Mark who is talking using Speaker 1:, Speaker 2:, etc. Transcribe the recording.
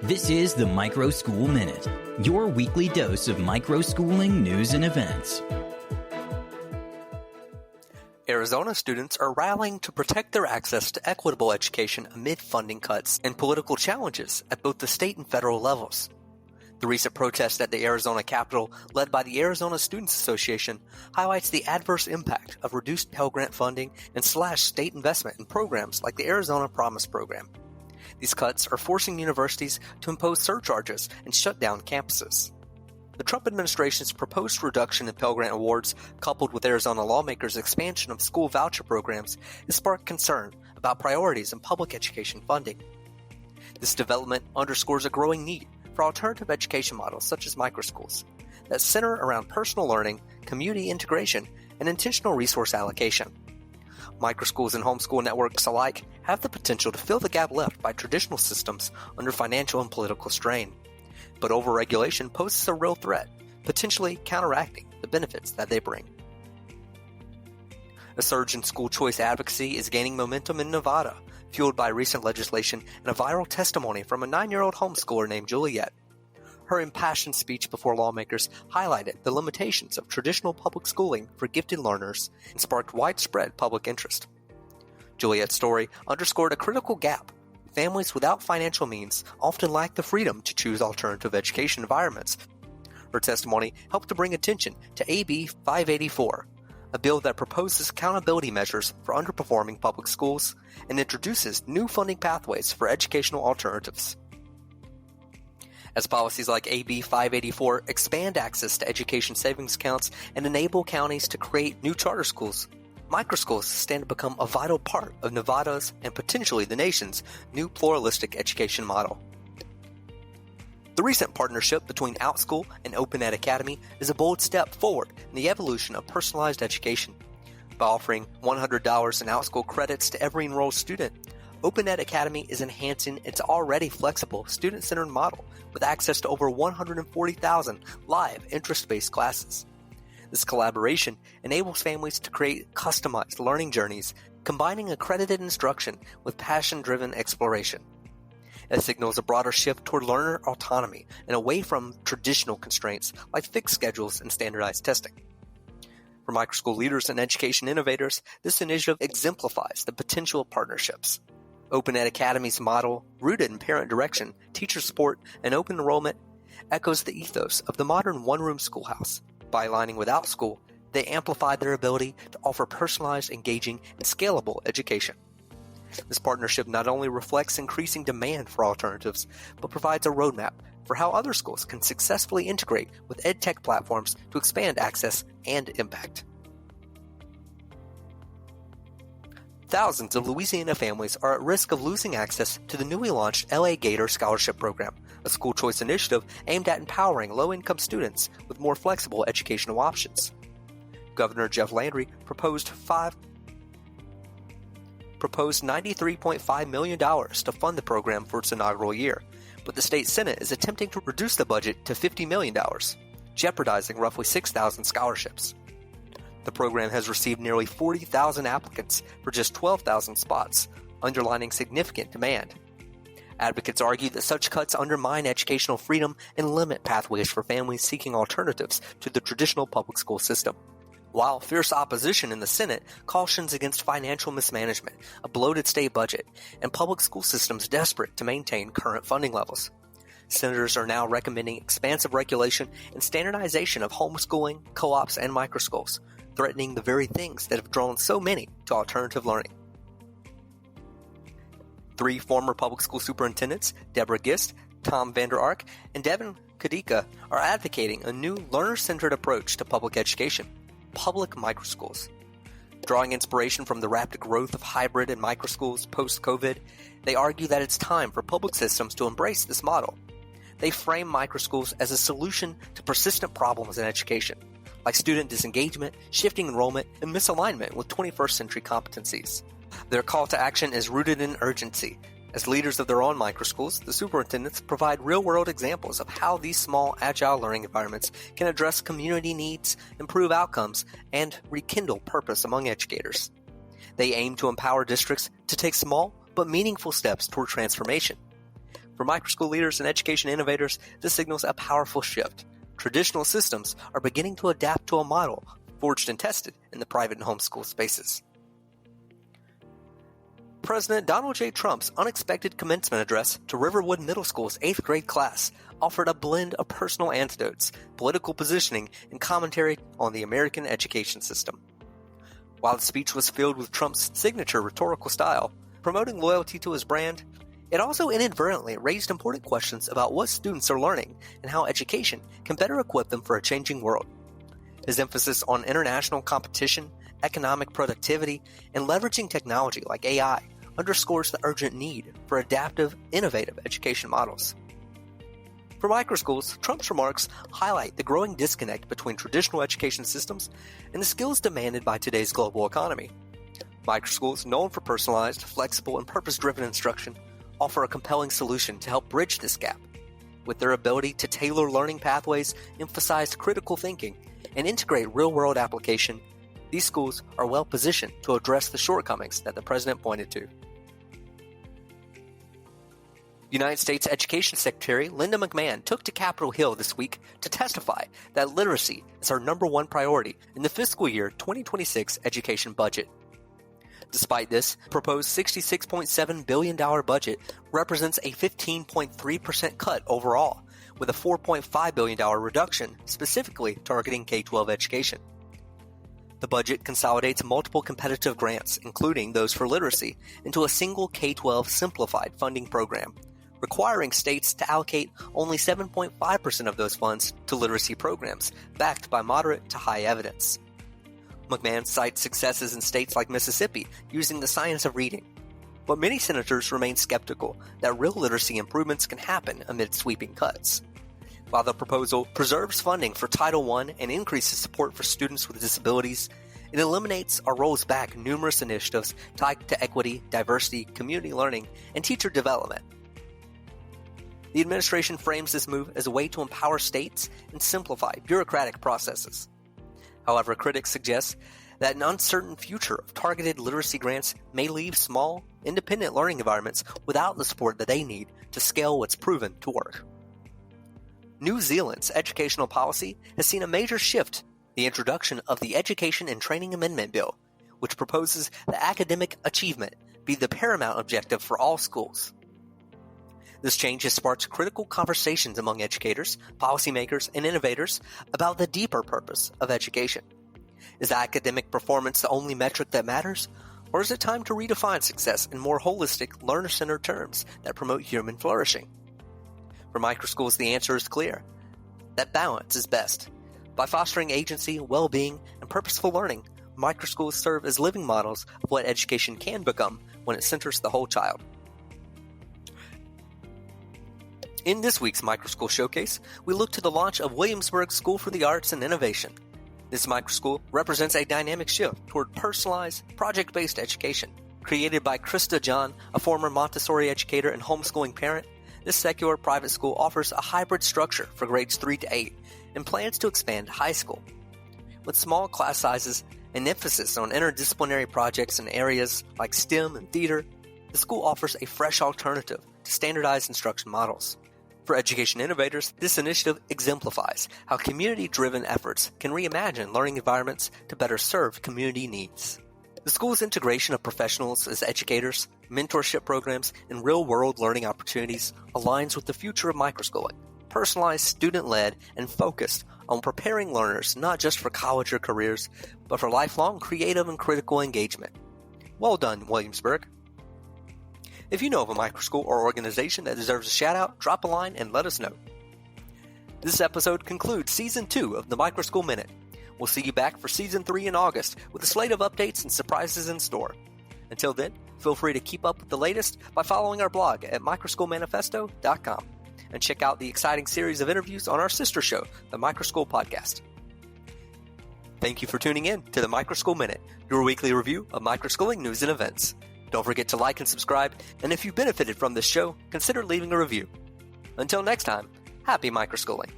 Speaker 1: This is the Microschool Minute, your weekly dose of microschooling news and events.
Speaker 2: Arizona students are rallying to protect their access to equitable education amid funding cuts and political challenges at both the state and federal levels. The recent protest at the Arizona Capitol, led by the Arizona Students Association, highlights the adverse impact of reduced Pell Grant funding and slashed state investment in programs like the Arizona Promise Program. These cuts are forcing universities to impose surcharges and shut down campuses. The Trump administration's proposed reduction in Pell Grant awards, coupled with Arizona lawmakers' expansion of school voucher programs, has sparked concern about priorities in public education funding. This development underscores a growing need for alternative education models such as microschools that center around personal learning, community integration, and intentional resource allocation. Microschools and homeschool networks alike have the potential to fill the gap left by traditional systems under financial and political strain. But overregulation poses a real threat, potentially counteracting the benefits that they bring. A surge in school choice advocacy is gaining momentum in Nevada, fueled by recent legislation and a viral testimony from a 9-year-old homeschooler named Juliet. Her impassioned speech before lawmakers highlighted the limitations of traditional public schooling for gifted learners and sparked widespread public interest. Juliet's story underscored a critical gap. Families without financial means often lack the freedom to choose alternative education environments. Her testimony helped to bring attention to AB 584, a bill that proposes accountability measures for underperforming public schools and introduces new funding pathways for educational alternatives. As policies like AB 584 expand access to education savings accounts and enable counties to create new charter schools, microschools stand to become a vital part of Nevada's and potentially the nation's new pluralistic education model. The recent partnership between OutSchool and Open Ed Academy is a bold step forward in the evolution of personalized education. By offering $100 in OutSchool credits to every enrolled student, Open Ed Academy is enhancing its already flexible, student-centered model with access to over 140,000 live, interest-based classes. This collaboration enables families to create customized learning journeys, combining accredited instruction with passion-driven exploration. It signals a broader shift toward learner autonomy and away from traditional constraints like fixed schedules and standardized testing. For microschool leaders and education innovators, this initiative exemplifies the potential of partnerships. Open Ed Academy's model, rooted in parent direction, teacher support, and open enrollment, echoes the ethos of the modern one-room schoolhouse. By aligning with OutSchool, they amplify their ability to offer personalized, engaging, and scalable education. This partnership not only reflects increasing demand for alternatives, but provides a roadmap for how other schools can successfully integrate with edtech platforms to expand access and impact. Thousands of Louisiana families are at risk of losing access to the newly launched LA Gator Scholarship Program, a school choice initiative aimed at empowering low-income students with more flexible educational options. Governor Jeff Landry proposed $93.5 million to fund the program for its inaugural year, but the state Senate is attempting to reduce the budget to $50 million, jeopardizing roughly 6,000 scholarships. The program has received nearly 40,000 applicants for just 12,000 spots, underlining significant demand. Advocates argue that such cuts undermine educational freedom and limit pathways for families seeking alternatives to the traditional public school system. While fierce opposition in the Senate cautions against financial mismanagement, a bloated state budget, and public school systems desperate to maintain current funding levels. Senators are now recommending expansive regulation and standardization of homeschooling, co-ops, and microschools, threatening the very things that have drawn so many to alternative learning. 3 former public school superintendents, Deborah Gist, Tom Vander Ark, and Devin Kadika, are advocating a new learner-centered approach to public education, public microschools. Drawing inspiration from the rapid growth of hybrid and microschools post-COVID, they argue that it's time for public systems to embrace this model. They frame microschools as a solution to persistent problems in education, like student disengagement, shifting enrollment, and misalignment with 21st century competencies. Their call to action is rooted in urgency. As leaders of their own microschools, the superintendents provide real-world examples of how these small, agile learning environments can address community needs, improve outcomes, and rekindle purpose among educators. They aim to empower districts to take small but meaningful steps toward transformation. For microschool leaders and education innovators, this signals a powerful shift. Traditional systems are beginning to adapt to a model forged and tested in the private and homeschool spaces. President Donald J. Trump's unexpected commencement address to Riverwood Middle School's 8th grade class offered a blend of personal anecdotes, political positioning, and commentary on the American education system. While the speech was filled with Trump's signature rhetorical style, promoting loyalty to his brand, it also inadvertently raised important questions about what students are learning and how education can better equip them for a changing world. His emphasis on international competition, economic productivity, and leveraging technology like AI underscores the urgent need for adaptive, innovative education models. For microschools, Trump's remarks highlight the growing disconnect between traditional education systems and the skills demanded by today's global economy. Microschools, known for personalized, flexible, and purpose-driven instruction, offer a compelling solution to help bridge this gap. With their ability to tailor learning pathways, emphasize critical thinking, and integrate real-world application, these schools are well positioned to address the shortcomings that the president pointed to. United States Education Secretary Linda McMahon took to Capitol Hill this week to testify that literacy is her number one priority in the fiscal year 2026 education budget. Despite this, proposed $66.7 billion budget represents a 15.3% cut overall, with a $4.5 billion reduction specifically targeting K-12 education. The budget consolidates multiple competitive grants, including those for literacy, into a single K-12 simplified funding program, requiring states to allocate only 7.5% of those funds to literacy programs, backed by moderate to high evidence. McMahon cites successes in states like Mississippi using the science of reading, but many senators remain skeptical that real literacy improvements can happen amid sweeping cuts. While the proposal preserves funding for Title I and increases support for students with disabilities, it eliminates or rolls back numerous initiatives tied to equity, diversity, community learning, and teacher development. The administration frames this move as a way to empower states and simplify bureaucratic processes. However, critics suggest that an uncertain future of targeted literacy grants may leave small, independent learning environments without the support that they need to scale what's proven to work. New Zealand's educational policy has seen a major shift, the introduction of the Education and Training Amendment Bill, which proposes that academic achievement be the paramount objective for all schools. This change has sparked critical conversations among educators, policymakers, and innovators about the deeper purpose of education. Is academic performance the only metric that matters, or is it time to redefine success in more holistic, learner-centered terms that promote human flourishing? For microschools, the answer is clear: that balance is best. By fostering agency, well-being, and purposeful learning, microschools serve as living models of what education can become when it centers the whole child. In this week's Microschool Showcase, we look to the launch of Williamsburg School for the Arts and Innovation. This microschool represents a dynamic shift toward personalized, project-based education. Created by Krista John, a former Montessori educator and homeschooling parent, this secular private school offers a hybrid structure for grades 3 to 8 and plans to expand to high school. With small class sizes and emphasis on interdisciplinary projects in areas like STEM and theater, the school offers a fresh alternative to standardized instruction models. For education innovators, this initiative exemplifies how community-driven efforts can reimagine learning environments to better serve community needs. The school's integration of professionals as educators, mentorship programs, and real-world learning opportunities aligns with the future of microschooling, personalized, student-led, and focused on preparing learners not just for college or careers, but for lifelong creative and critical engagement. Well done, Williamsburg. If you know of a microschool or organization that deserves a shout-out, drop a line and let us know. This episode concludes Season 2 of the Microschool Minute. We'll see you back for Season 3 in August with a slate of updates and surprises in store. Until then, feel free to keep up with the latest by following our blog at microschoolmanifesto.com and check out the exciting series of interviews on our sister show, the Microschool Podcast. Thank you for tuning in to the Microschool Minute, your weekly review of microschooling news and events. Don't forget to like and subscribe, and if you benefited from this show, consider leaving a review. Until next time, happy microschooling.